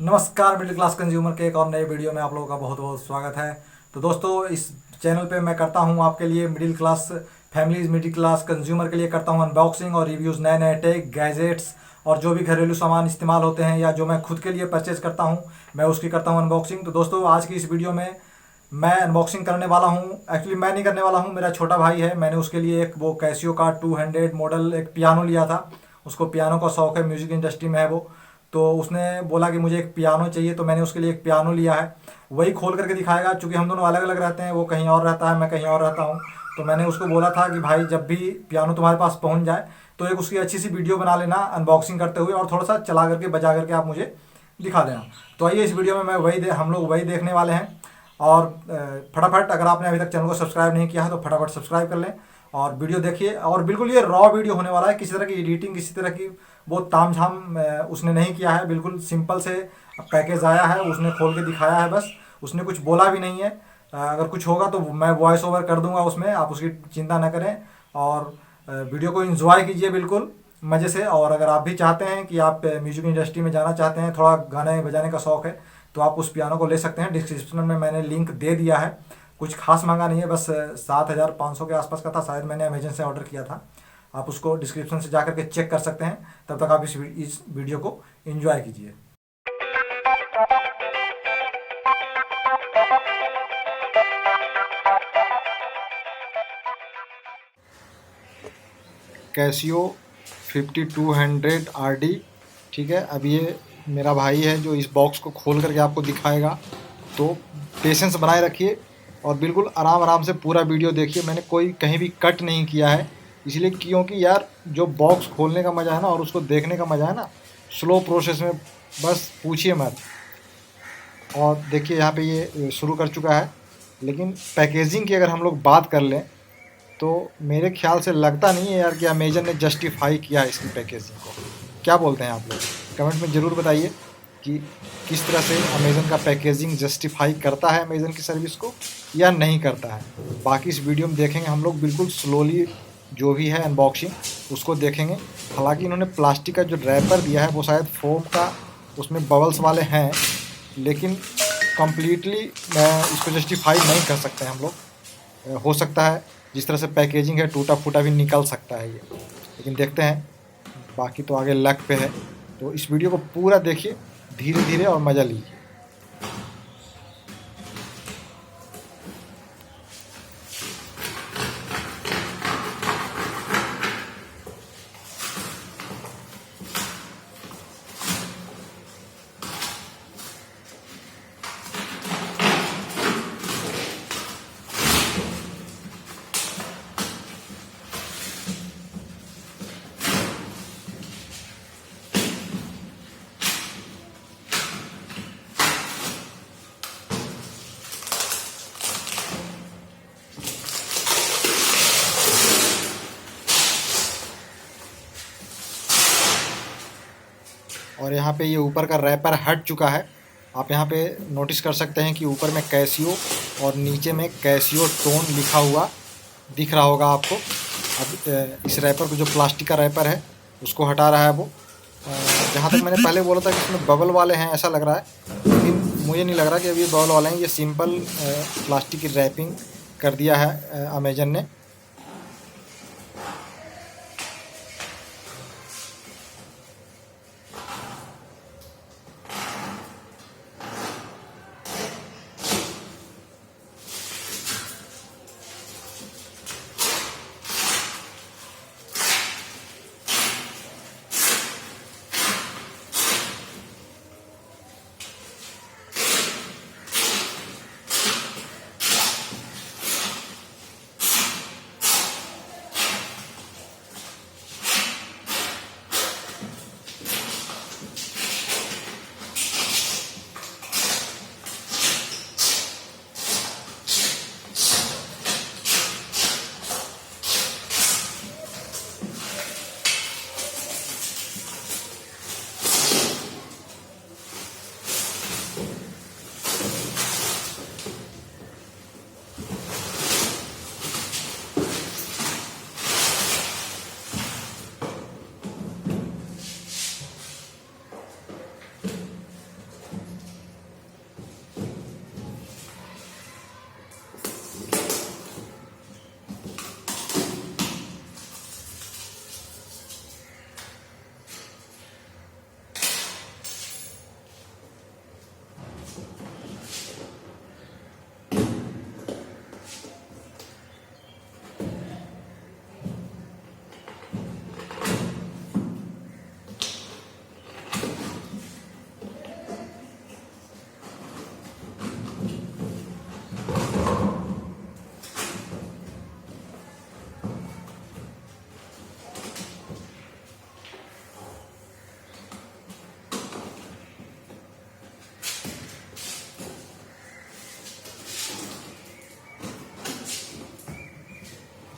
नमस्कार, middle class consumer के एक और नए वीडियो में आप लोगों का बहुत बहुत स्वागत है। तो दोस्तों, इस चैनल पे मैं करता हूँ आपके लिए middle class families, middle class consumer के लिए करता हूँ अनबॉक्सिंग और रिव्यूज़, नए नए टेक गैजेट्स और जो भी घरेलू सामान इस्तेमाल होते हैं या जो मैं खुद के लिए परचेज करता हूँ, मैं उसकी करता हूँ अनबॉक्सिंग। तो दोस्तों, आज की इस वीडियो में मैं अनबॉक्सिंग करने वाला हूँ। एक्चुअली मैं नहीं करने वाला हूँ, मेरा छोटा भाई है। मैंने उसके लिए एक वो कैसियो का 200 मॉडल एक पियानो लिया था। उसको पियानो का शौक है, म्यूज़िक इंडस्ट्री में है वो। तो उसने बोला कि मुझे एक पियानो चाहिए, तो मैंने उसके लिए एक पियानो लिया है। वही खोल करके दिखाएगा, चूँकि हम दोनों अलग अलग रहते हैं। वो कहीं और रहता है, मैं कहीं और रहता हूँ। तो मैंने उसको बोला था कि भाई, जब भी पियानो तुम्हारे पास पहुँच जाए तो एक उसकी अच्छी सी वीडियो बना लेना अनबॉक्सिंग करते हुए, और थोड़ा सा चला करके बजा करके आप मुझे दिखा देना। तो आइए, इस वीडियो में हम लोग वही देखने वाले हैं। और फटाफट, अगर आपने अभी तक चैनल को सब्सक्राइब नहीं किया है तो फटाफट सब्सक्राइब कर लें और वीडियो देखिए। और बिल्कुल ये रॉ वीडियो होने वाला है, किसी तरह की एडिटिंग, किसी तरह की वो तामझाम उसने नहीं किया है। बिल्कुल सिंपल से पैकेज आया है, उसने खोल के दिखाया है बस। उसने कुछ बोला भी नहीं है। अगर कुछ होगा तो मैं वॉइस ओवर कर दूंगा उसमें, आप उसकी चिंता न करें। और वीडियो को एंजॉय कीजिए बिल्कुल मज़े से। और अगर आप भी चाहते हैं कि आप म्यूजिक इंडस्ट्री में जाना चाहते हैं, थोड़ा गाने बजाने का शौक़ है, तो आप उस पियानो को ले सकते हैं। डिस्क्रिप्शन में मैंने लिंक दे दिया है। कुछ खास महंगा नहीं है, बस 7,500 के आसपास का था। शायद मैंने अमेजन से ऑर्डर किया था। आप उसको डिस्क्रिप्शन से जा करके चेक कर सकते हैं। तब तक आप इस वीडियो को एंजॉय कीजिए। कैसियो 5200 RD, ठीक है। अब ये मेरा भाई है जो इस बॉक्स को खोल करके आपको दिखाएगा, तो पेशेंस बनाए रखिए और बिल्कुल आराम आराम से पूरा वीडियो देखिए। मैंने कोई कहीं भी कट नहीं किया है, इसलिए क्योंकि यार, जो बॉक्स खोलने का मज़ा है ना और उसको देखने का मज़ा है ना, स्लो प्रोसेस में, बस पूछिए मत। और देखिए यहाँ पे ये शुरू कर चुका है। लेकिन पैकेजिंग की अगर हम लोग बात कर लें तो मेरे ख्याल से लगता नहीं है यार कि अमेजन ने जस्टिफाई किया है इसकी पैकेजिंग को। क्या बोलते हैं आप लोग? कमेंट में ज़रूर बताइए कि किस तरह से अमेज़न का पैकेजिंग जस्टिफाई करता है अमेज़न की सर्विस को या नहीं करता है। बाकी इस वीडियो में देखेंगे हम लोग, बिल्कुल स्लोली जो भी है अनबॉक्सिंग उसको देखेंगे। हालांकि इन्होंने प्लास्टिक का जो रैपर दिया है वो शायद फोम का, उसमें बबल्स वाले हैं, लेकिन कम्प्लीटली इसको जस्टिफाई नहीं कर सकते हम लोग। हो सकता है जिस तरह से पैकेजिंग है टूटा फूटा भी निकल सकता है ये, लेकिन देखते हैं। बाकी तो आगे लक पे है। तो इस वीडियो को पूरा देखिए धीरे धीरे और मज़ा लीजिए। और यहाँ पे ये ऊपर का रैपर हट चुका है। आप यहाँ पे नोटिस कर सकते हैं कि ऊपर में कैसियो और नीचे में कैसियो टोन लिखा हुआ दिख रहा होगा आपको। अब इस रैपर को, जो प्लास्टिक का रैपर है, उसको हटा रहा है वो। जहाँ तक मैंने पहले बोला था कि इसमें बबल वाले हैं ऐसा लग रहा है, लेकिन मुझे नहीं लग रहा कि अभी बबल वाले हैं। ये सिंपल प्लास्टिक की रैपिंग कर दिया है अमेजन ने।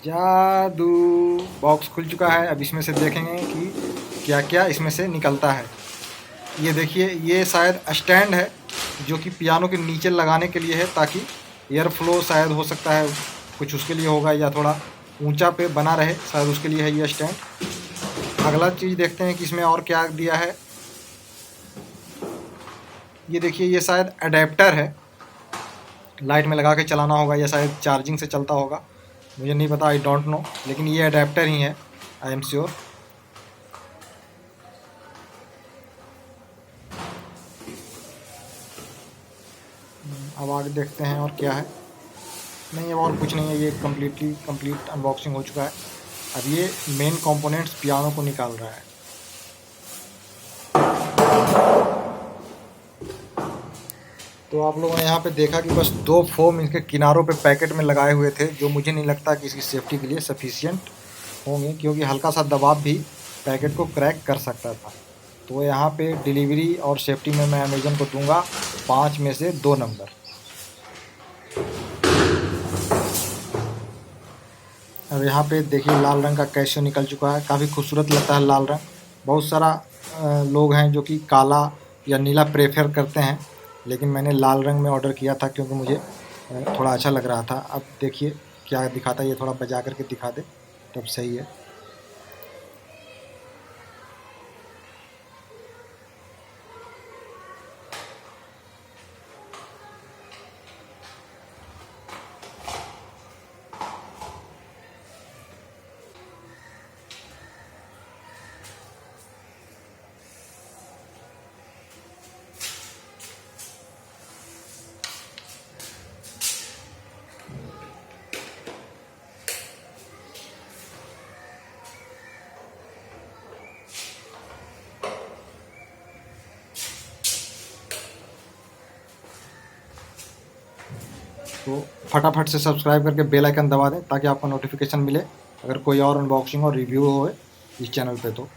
जादू। बॉक्स खुल चुका है। अब इसमें से देखेंगे कि क्या क्या इसमें से निकलता है। ये देखिए, ये शायद स्टैंड है जो कि पियानो के नीचे लगाने के लिए है, ताकि एयर फ्लो शायद हो सकता है कुछ उसके लिए होगा, या थोड़ा ऊंचा पे बना रहे, शायद उसके लिए है ये स्टैंड। अगला चीज़ देखते हैं कि इसमें और क्या दिया है। ये देखिए, ये शायद अडेप्टर है, लाइट में लगा के चलाना होगा या शायद चार्जिंग से चलता होगा, मुझे नहीं पता, आई डोंट नो, लेकिन ये अडेप्टर ही है, आई एम श्योर। अब आगे देखते हैं और क्या है। नहीं, अब और कुछ नहीं है, ये कंप्लीट अनबॉक्सिंग हो चुका है। अब ये मेन कंपोनेंट्स पियानो को निकाल रहा है। तो आप लोगों ने यहाँ पे देखा कि बस 2 फोम इनके किनारों पे पैकेट में लगाए हुए थे, जो मुझे नहीं लगता कि इसकी सेफ्टी के लिए सफिशिएंट होंगे, क्योंकि हल्का सा दबाव भी पैकेट को क्रैक कर सकता था। तो यहाँ पे डिलीवरी और सेफ्टी में मैं अमेज़न को दूंगा 5 में से 2 नंबर। अब यहाँ पे देखिए, लाल रंग का कैशियो निकल चुका है। काफ़ी खूबसूरत लगता है लाल रंग। बहुत सारा लोग हैं जो कि काला या नीला प्रेफर करते हैं, लेकिन मैंने लाल रंग में ऑर्डर किया था क्योंकि मुझे थोड़ा अच्छा लग रहा था। अब देखिए क्या दिखाता है, ये थोड़ा बजा करके दिखा दे तब सही है। तो फटाफट से सब्सक्राइब करके बेल आइकन दबा दें ताकि आपको नोटिफिकेशन मिले अगर कोई और अनबॉक्सिंग और रिव्यू हो इस चैनल पे। तो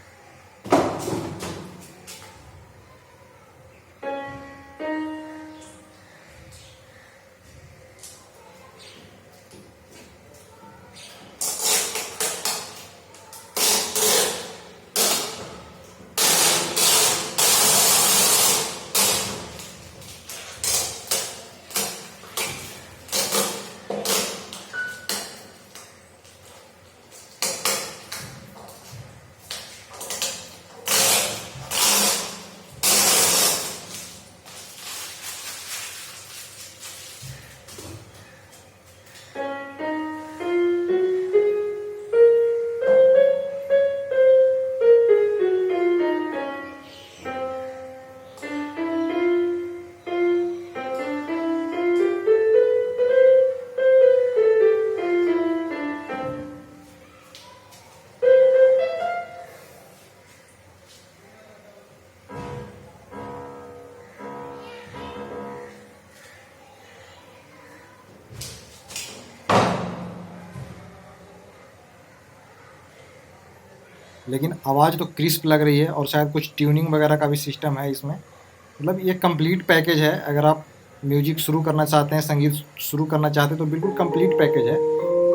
लेकिन आवाज़ तो क्रिस्प लग रही है, और शायद कुछ ट्यूनिंग वगैरह का भी सिस्टम है इसमें। मतलब ये कंप्लीट पैकेज है। अगर आप म्यूजिक शुरू करना चाहते हैं, संगीत शुरू करना चाहते हैं, तो बिल्कुल कंप्लीट पैकेज है।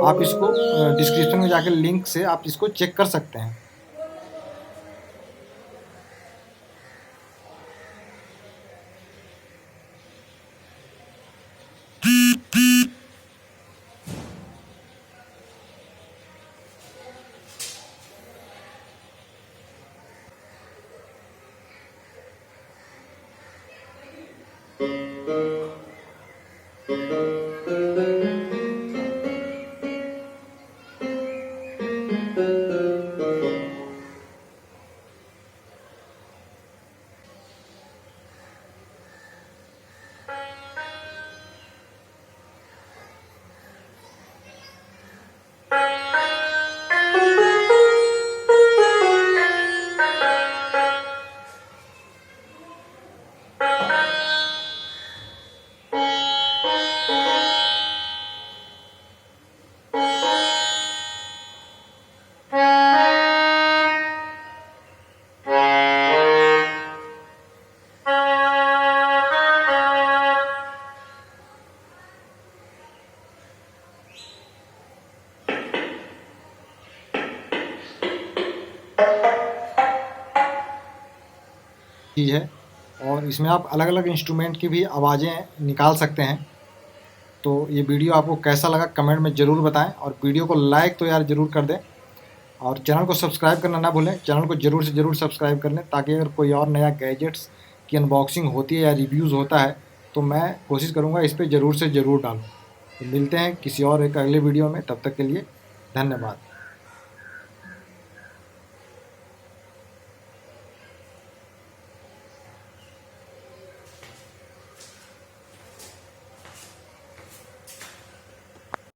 आप इसको डिस्क्रिप्शन में जाकर लिंक से आप इसको चेक कर सकते हैं। चीज़ है और इसमें आप अलग अलग इंस्ट्रूमेंट की भी आवाज़ें निकाल सकते हैं। तो ये वीडियो आपको कैसा लगा कमेंट में ज़रूर बताएं और वीडियो को लाइक तो यार ज़रूर कर दें और चैनल को सब्सक्राइब करना ना भूलें। चैनल को ज़रूर से ज़रूर सब्सक्राइब कर लें ताकि अगर कोई और नया गैजेट्स की अनबॉक्सिंग होती है या रिव्यूज़ होता है तो मैं कोशिश करूँगा इस पर ज़रूर से ज़रूर डालूँ। तो मिलते हैं किसी और एक अगले वीडियो में, तब तक के लिए धन्यवाद।